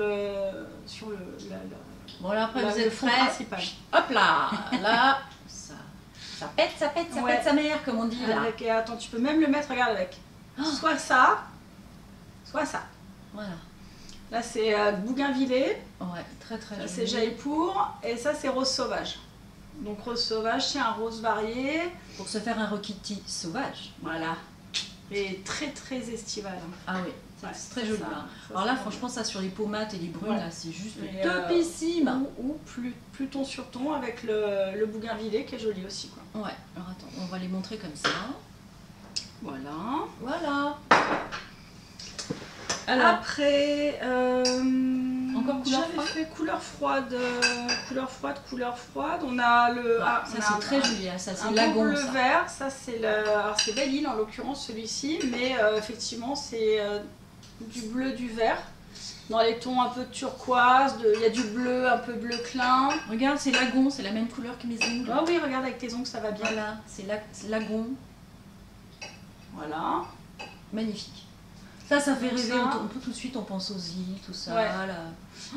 Bon, là, après, vous le êtes fond prêts. principal. Hop là, là, ça Ça pète Ouais. sa mère, comme on dit là. Et attends, tu peux même le mettre, regarde, avec soit ça, soit ça. Voilà. Là, c'est bougainvillé. Ouais, très très Ça, joli. c'est jaipur. Et ça, c'est rose sauvage. Donc, rose sauvage, c'est un rose varié. Pour se faire un Rokiti sauvage. Voilà. Et très très estival. Ah oui, c'est Ouais, très joli. ça, Hein. ça, Alors là, c'est franchement, ça sur les pommates et les brunes, Ouais. là, c'est juste Et, topissime. Ou plus ton sur ton avec le bougainvillé qui est joli aussi, quoi. Ouais, alors attends, on va les montrer comme ça. Voilà. Voilà. Alors, Après, encore couleur j'avais froide fait couleur froide. On a le. ça on a c'est un- très joli, hein, ça Un c'est beau lagon bleu ça. vert, ça c'est le. Alors c'est Belle Île en l'occurrence celui-ci, mais effectivement c'est du bleu, du vert. Dans les tons un peu turquoise, il y a du bleu, un peu bleu clin. Regarde, c'est lagon, c'est la même couleur que mes ongles. Ah oui, regarde avec tes ongles, ça va bien. Voilà, c'est lagon, Voilà. magnifique. Ça fait Comme rêver, ça. on peut tout de suite, on pense aux îles, tout ça. Ouais. Là.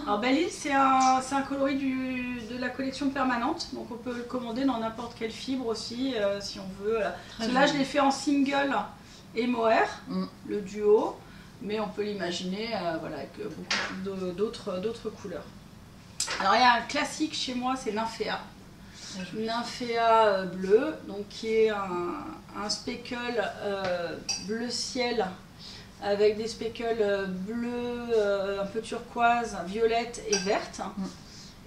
Alors Belle Île, c'est un coloris de la collection permanente, donc on peut le commander dans n'importe quelle fibre aussi, si on veut. Voilà. Très Là, je joli. l'ai fait en single et mohair, Mm. le duo, mais on peut l'imaginer voilà, avec beaucoup d'autres couleurs. Alors il y a un classique chez moi, c'est Nymphéa. Très joli. Nymphéa bleu, donc qui est un speckle bleu ciel avec des speckles bleus, un peu turquoise, violette et verte. Mm.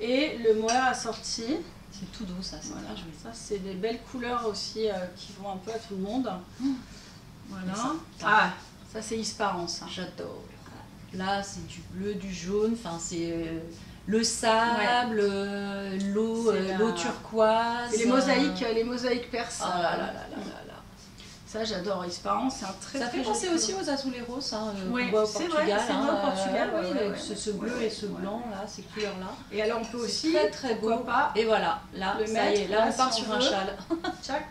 Et le mohair assorti. C'est tout doux ça, c'est Voilà. très joli. Ça, c'est des belles couleurs aussi qui vont un peu à tout le monde. Voilà. Et ça. Ça c'est Ispahan, ça. J'adore. Là, c'est du bleu, du jaune, enfin c'est le sable, l'eau C'est l'eau turquoise. Et les mosaïques perses. Oh là là là là là là. Ça j'adore, Ispahan, c'est un très Ça très fait joli penser aussi aux azuleros hein, Ouais, qu'on voit au c'est Portugal. vrai, c'est vrai, au Portugal, oui, ouais, ouais, ce bleu ouais, et ce ouais. blanc, là, ces couleurs-là. Et alors on peut C'est aussi, très très beau. pourquoi pas, Et voilà, là, le ça y est, mettre, là là, on part si sur on un veut. châle. tchac,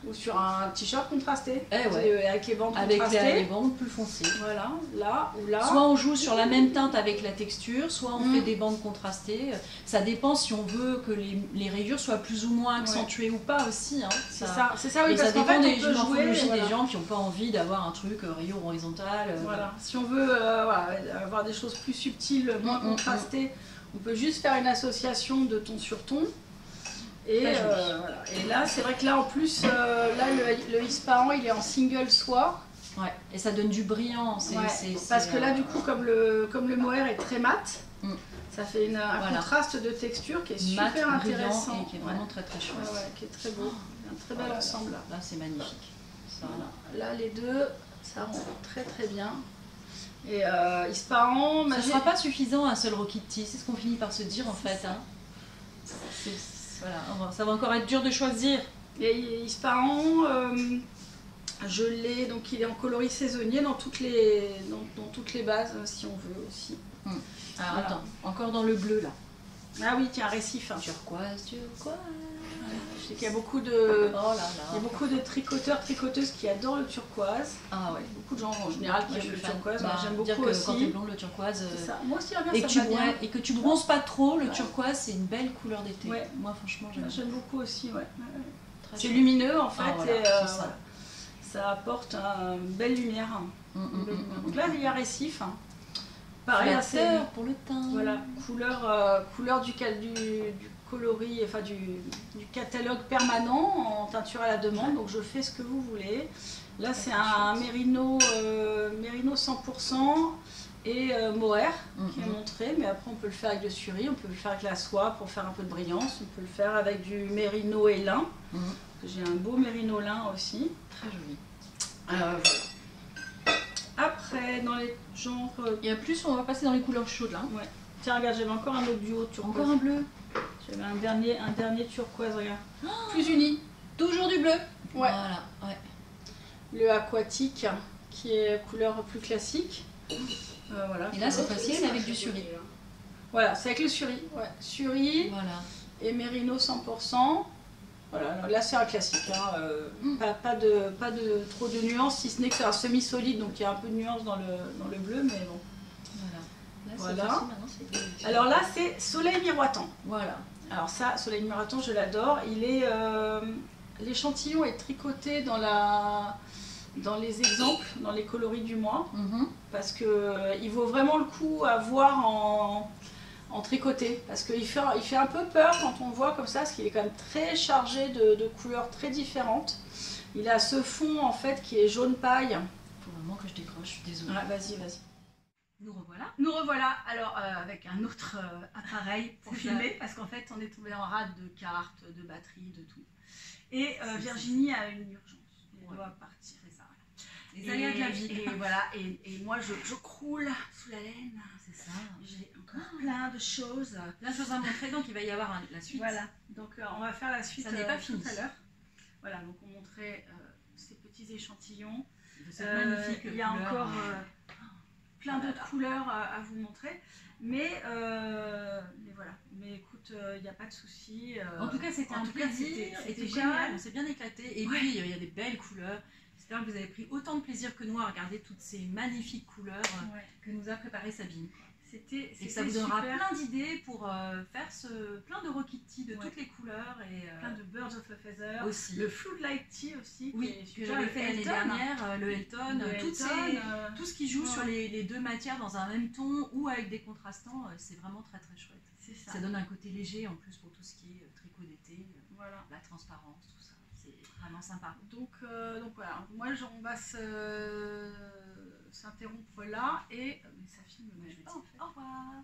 ou sur un t-shirt contrasté, ouais. avec les bandes Avec contrastées. les bandes plus foncées. Voilà, là ou là. Soit on joue sur la même teinte avec la texture, soit on Mm. fait des bandes contrastées. Ça dépend si on veut que les rayures soient plus ou moins accentuées ou pas aussi. Hein. C'est ça, oui, Et parce ça qu'en dépend fait des on peut jouer. morphologies Voilà. des gens qui n'ont pas envie d'avoir un truc rayure horizontale. Voilà. Si on veut voilà, avoir des choses plus subtiles, moins contrastées, on peut juste faire une association de ton sur ton. Et, Très joli. voilà. Et là, c'est vrai que là en plus, là le Ispahan il est en single soie. Ouais. Et ça donne du brillant. Ouais, parce que là, du coup, comme le mohair est très mat, Mm. ça fait un Voilà. contraste de texture qui est mat, super brillant intéressant. et qui est vraiment très très chouette. Ouais, qui est très beau. Un très bel ensemble. Là, c'est magnifique. Ça, Voilà. Là, les deux, ça rend très très bien. Et Ispahan, Ça ne sera pas suffisant un seul Rokiti, c'est ce qu'on finit par se dire en fait. Hein. Voilà, ça va encore être dur de choisir. Et Ispahan, je l'ai, donc il est en coloris saisonnier dans toutes les bases, si on veut aussi. Alors Voilà. attends, encore dans le bleu là. Ah oui, tiens, récif. Turquoise. Je sais qu'il y a beaucoup de, Oh là là. il y a beaucoup de tricoteurs, tricoteuses qui adorent le turquoise. Ah ouais. Beaucoup de gens en général qui Moi, je aiment le suis fan. turquoise, Bah, moi j'aime dire beaucoup que aussi. quand t'es blond, le turquoise. C'est ça. Moi aussi, regarde, Et ça que, tu va bien. et que tu bronzes pas trop, le Ouais. turquoise c'est une belle couleur d'été. Ouais. Moi franchement Moi, j'aime. j'aime beaucoup aussi, ouais. Très C'est chouette. lumineux en fait, Ah, voilà, et c'est ça. ça apporte une belle lumière. Une belle lumière. Donc là, il y a récif. Pareil, là, c'est Flatteur pour le teint. voilà, couleur du coloris, enfin du catalogue permanent en teinture à la demande. Donc je fais ce que vous voulez. Là, c'est un mérino 100% et mohair qui est montré, mais après on peut le faire avec le suri, on peut le faire avec la soie pour faire un peu de brillance, on peut le faire avec du mérino et lin. J'ai un beau mérino lin aussi. Très joli. Voilà. Après, dans les genres. Et à plus, on va passer dans les couleurs chaudes là. Ouais. Tiens, regarde, j'avais encore un autre duo turquoise. Encore un bleu. J'avais un dernier turquoise, regarde. Plus uni. Toujours du bleu. Ouais. Voilà. Ouais. Le aquatique, qui est couleur plus classique. Voilà. Et là, cette fois-ci, c'est avec du suri. Voilà, c'est avec le suri. Ouais. Suri Voilà. et mérino 100%. Voilà, là c'est un classique. Hein. Pas de trop de nuances, si ce n'est que c'est un semi-solide, donc il y a un peu de nuance dans le bleu, mais bon. Voilà. Là, c'est Voilà. facile, maintenant, c'est- Alors là, c'est soleil miroitant. Voilà. Alors ça, Soleil Marathon, je l'adore. L'échantillon est tricoté dans les exemples, dans les coloris du mois, parce que il vaut vraiment le coup à voir en tricoté, parce qu'il fait un peu peur quand on le voit comme ça, parce qu'il est quand même très chargé de couleurs très différentes. Il a ce fond en fait qui est jaune paille. Faut vraiment que je décroche, je suis désolée. Ouais, vas-y. Nous revoilà. Nous revoilà, alors avec un autre appareil pour filmer, parce qu'en fait on est tombé en rade de cartes, de batterie, de tout. Et Virginie a une urgence, elle doit partir et ça. Les aléas de la vie. Et voilà, et moi je croule sous la laine. C'est ça. J'ai encore plein de choses. Plein de choses à montrer, donc il va y avoir la suite. Voilà, donc on va faire la suite ça n'est pas fini. tout à l'heure. Voilà, donc on montrait ces petits échantillons. De cette magnifique il y a couleur, encore plein d'autres couleurs à vous montrer. Mais voilà, mais écoute, il n'y a pas de souci. En tout cas, c'était un plaisir, c'était génial, on s'est bien éclaté. Et puis, il y a des belles couleurs. J'espère que vous avez pris autant de plaisir que nous à regarder toutes ces magnifiques couleurs que nous a préparé Sabine. Et que ça vous donnera plein d'idées pour faire plein de Rock Kitty de toutes les couleurs. Et, plein de Birds of a Feather. Aussi. Le Floodlight Tea aussi. Oui, que j'avais fait l'année dernière, le Elton. Tout ce qui joue sur les deux matières dans un même ton ou avec des contrastants, c'est vraiment très très chouette. C'est ça. Ça donne un côté léger en plus pour tout ce qui est tricot d'été, voilà. La transparence, tout ça. C'est vraiment sympa. Donc voilà, moi on va s'interrompre là et mais ça filme même pas en fait. Au revoir.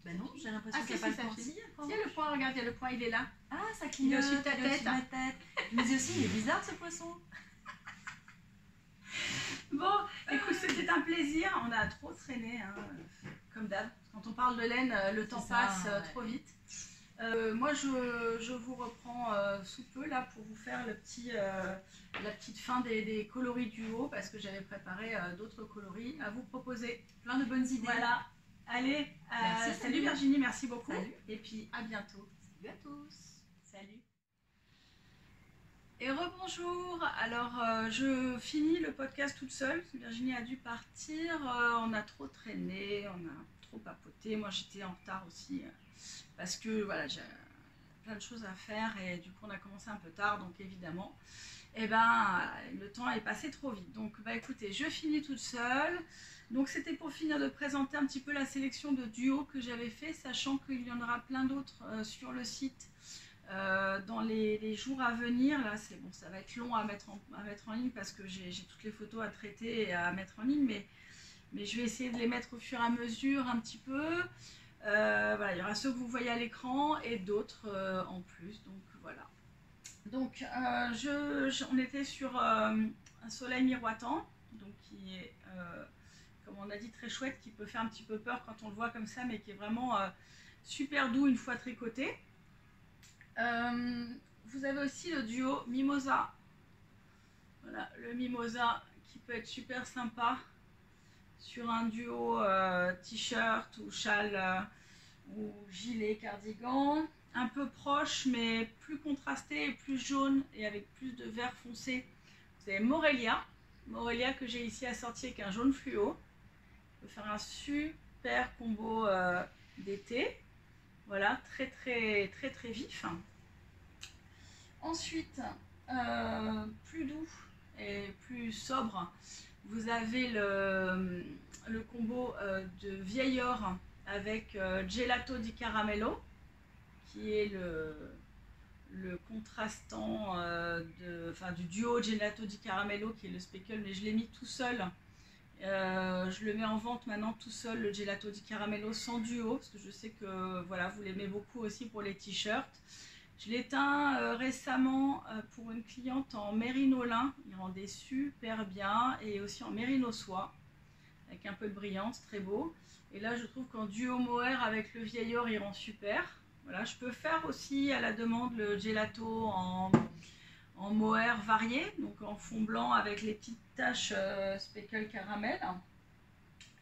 Ben non, j'ai l'impression qu'il n'y a pas le point. Il y a le point, regarde, il y a le point, il est là. Ah, ça clignote. Il est au-dessus de ta tête. Ma tête. Je me dis aussi, il est bizarre ce poisson. Bon, écoute, c'était un plaisir. On a trop traîné, hein, comme d'hab. Quand on parle de laine, le temps passe trop vite. Moi, je vous reprends sous peu là pour vous faire la petite fin des coloris du haut parce que j'avais préparé d'autres coloris à vous proposer. Plein de bonnes idées. Voilà. Allez, salut Virginie, merci beaucoup. Salut. Et puis à bientôt. Salut à tous. Salut. Et rebonjour. Alors, je finis le podcast toute seule. Virginie a dû partir. On a trop traîné, on a trop papoté. Moi, j'étais en retard aussi. Parce que voilà, j'ai plein de choses à faire et du coup on a commencé un peu tard, donc évidemment le temps est passé trop vite. Donc écoutez, je finis toute seule. Donc c'était pour finir de présenter un petit peu la sélection de duos que j'avais fait, sachant qu'il y en aura plein d'autres sur le site dans les jours à venir. Là c'est bon, ça va être long à mettre en ligne parce que j'ai toutes les photos à traiter et à mettre en ligne, mais je vais essayer de les mettre au fur et à mesure un petit peu. Voilà, il y aura ceux que vous voyez à l'écran et d'autres en plus, donc voilà. Donc on était sur un soleil miroitant, donc qui est, comme on a dit, très chouette, qui peut faire un petit peu peur quand on le voit comme ça, mais qui est vraiment super doux une fois tricoté. Vous avez aussi le duo Mimosa. Voilà, le Mimosa qui peut être super sympa sur un duo t-shirt ou châle ou gilet, cardigan, un peu proche mais plus contrasté et plus jaune et avec plus de vert foncé. Vous avez Morelia que j'ai ici assorti avec un jaune fluo. On peut faire un super combo d'été. Voilà, très très très très vif. Ensuite, plus doux et plus sobre, vous avez le combo de vieil or avec Gelato di Caramello, qui est le contrastant du duo Gelato di Caramello, qui est le speckle, mais je l'ai mis tout seul. Je le mets en vente maintenant tout seul, le Gelato di Caramello sans duo, parce que je sais que voilà, vous l'aimez beaucoup aussi pour les t-shirts. Je l'ai teint récemment pour une cliente en mérino lin, il rendait super bien, et aussi en mérino soie, avec un peu de brillance, très beau. Et là je trouve qu'en duo mohair avec le vieil or il rend super. Voilà, je peux faire aussi à la demande le gelato en mohair varié, donc en fond blanc avec les petites taches speckle caramel.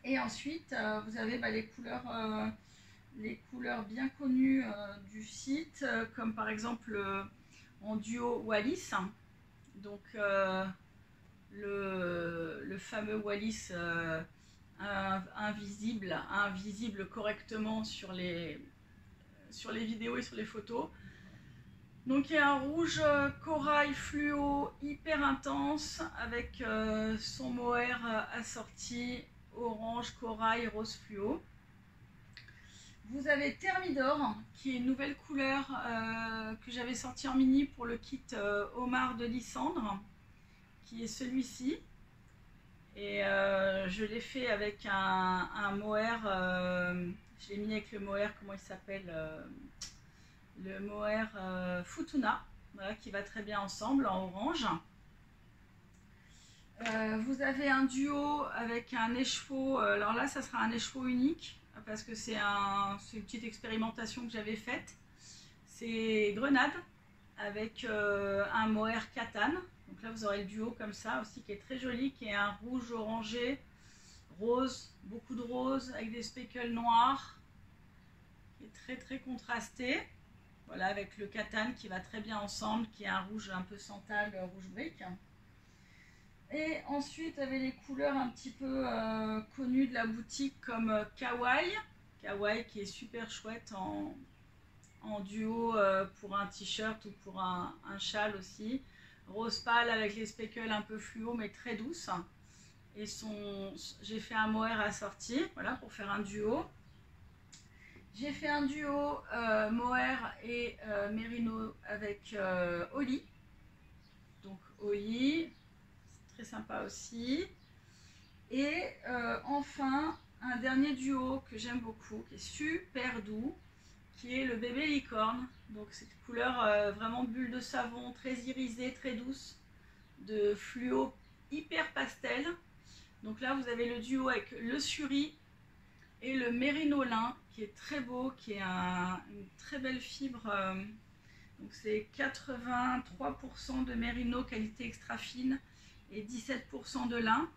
Et ensuite vous avez les couleurs bien connues du site, comme par exemple en duo Wallis, donc le fameux Wallis invisible correctement sur les sur les vidéos et sur les photos. Donc il y a un rouge corail fluo hyper intense avec son mohair assorti orange corail rose fluo. Vous avez Thermidor qui est une nouvelle couleur que j'avais sorti en mini pour le kit homard de Lysandre, qui est celui-ci. Et je l'ai fait avec un mohair, je l'ai mis avec le mohair, comment il s'appelle, le mohair Futuna, voilà, qui va très bien ensemble en orange. Vous avez un duo avec un écheveau, alors là ça sera un écheveau unique parce que c'est une petite expérimentation que j'avais faite. C'est Grenade avec un mohair Katane. Donc là vous aurez le duo comme ça aussi qui est très joli, qui est un rouge orangé, rose, beaucoup de rose avec des speckles noirs, qui est très très contrasté. Voilà, avec le Katane qui va très bien ensemble, qui est un rouge un peu santal, rouge brique. Et ensuite, avec les couleurs un petit peu connues de la boutique comme Kawaii. Kawaii qui est super chouette en duo pour un t-shirt ou pour un châle aussi. Rose pâle avec les speckles un peu fluo mais très douce. Et j'ai fait un mohair assorti, voilà, pour faire un duo. J'ai fait un duo mohair et mérino avec Oli. Donc Oli, c'est très sympa aussi. Et enfin, un dernier duo que j'aime beaucoup, qui est super doux, qui est le bébé licorne. Donc cette couleur vraiment bulle de savon, très irisée, très douce, de fluo hyper pastel. Donc là, vous avez le duo avec le suri et le mérino lin qui est très beau, qui est une très belle fibre. Donc c'est 83% de mérino qualité extra fine et 17% de lin.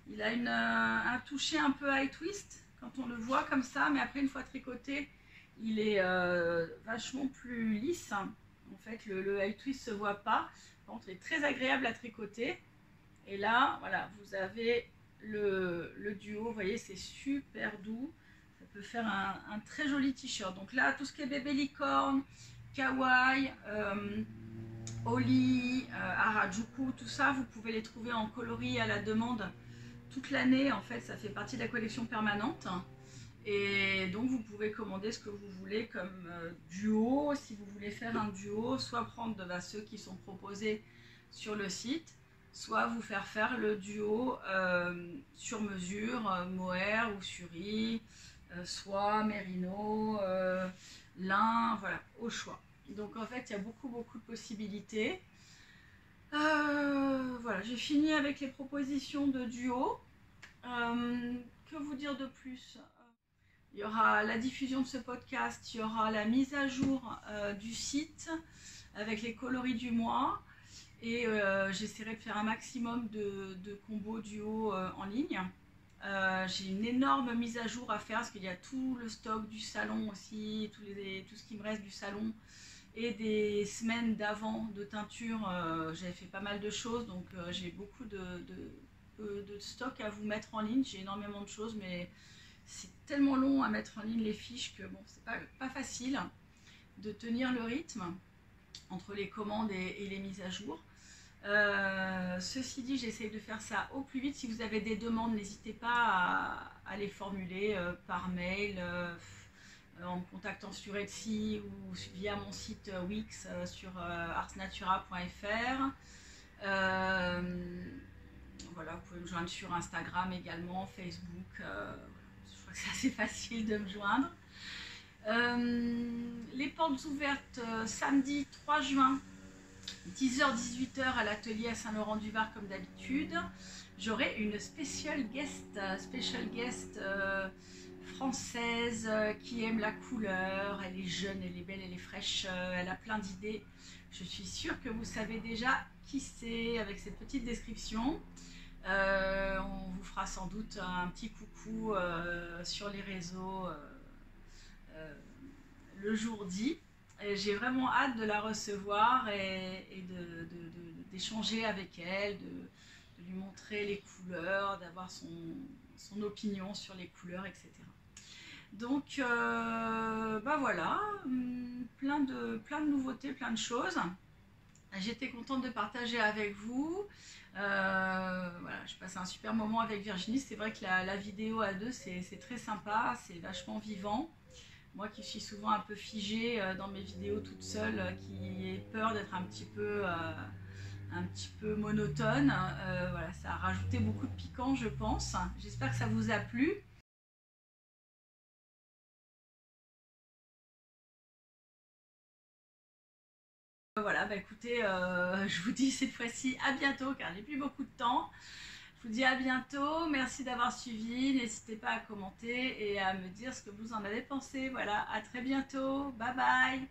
Il a un toucher un peu high twist quand on le voit comme ça, mais après une fois tricoté, il est vachement plus lisse. En fait, le high twist se voit pas. Par contre, il est très agréable à tricoter. Et là, voilà, vous avez le duo, vous voyez, c'est super doux. Ça peut faire un très joli t-shirt. Donc là, tout ce qui est bébé licorne, kawaii, Oli, Harajuku, tout ça, vous pouvez les trouver en coloris à la demande toute l'année. En fait, ça fait partie de la collection permanente. Et donc, vous pouvez commander ce que vous voulez comme duo. Si vous voulez faire un duo, soit prendre ceux qui sont proposés sur le site, soit vous faire le duo sur mesure, mohair ou suri, soie, mérino, lin, voilà, au choix. Donc en fait, il y a beaucoup de possibilités. Voilà, j'ai fini avec les propositions de duo. Que vous dire de plus? Il y aura la diffusion de ce podcast, il y aura la mise à jour du site avec les coloris du mois. Et j'essaierai de faire un maximum de combos duo en ligne. J'ai une énorme mise à jour à faire parce qu'il y a tout le stock du salon aussi, tout ce qui me reste du salon et des semaines d'avant de teinture. J'avais fait pas mal de choses, donc j'ai beaucoup de stock à vous mettre en ligne. J'ai énormément de choses, mais c'est tellement long à mettre en ligne les fiches que bon, c'est pas facile de tenir le rythme entre les commandes et les mises à jour. Ceci dit, j'essaie de faire ça au plus vite. Si vous avez des demandes, n'hésitez pas à les formuler par mail, en me contactant sur Etsy ou via mon site Wix sur arsnatura.fr. Voilà, vous pouvez me joindre sur Instagram également, Facebook. Je crois que c'est assez facile de me joindre. Les portes ouvertes samedi 3 juin. 10h-18h à l'atelier à Saint-Laurent-du-Var comme d'habitude. J'aurai une special guest française qui aime la couleur. Elle est jeune, elle est belle, elle est fraîche, elle a plein d'idées. Je suis sûre que vous savez déjà qui c'est avec cette petite description. On vous fera sans doute un petit coucou sur les réseaux le jour dit. J'ai vraiment hâte de la recevoir et d'échanger avec elle, de lui montrer les couleurs, d'avoir son opinion sur les couleurs, etc. Donc bah voilà, plein de nouveautés, plein de choses. J'étais contente de partager avec vous. Voilà, je passe un super moment avec Virginie. C'est vrai que la vidéo à deux, c'est très sympa, c'est vachement vivant. Moi qui suis souvent un peu figée dans mes vidéos toute seule, qui ai peur d'être un petit peu monotone, voilà, ça a rajouté beaucoup de piquant, je pense. J'espère que ça vous a plu. Voilà, bah écoutez, je vous dis cette fois-ci à bientôt car j'ai plus beaucoup de temps. Je vous dis à bientôt, merci d'avoir suivi, n'hésitez pas à commenter et à me dire ce que vous en avez pensé. Voilà, à très bientôt, bye bye.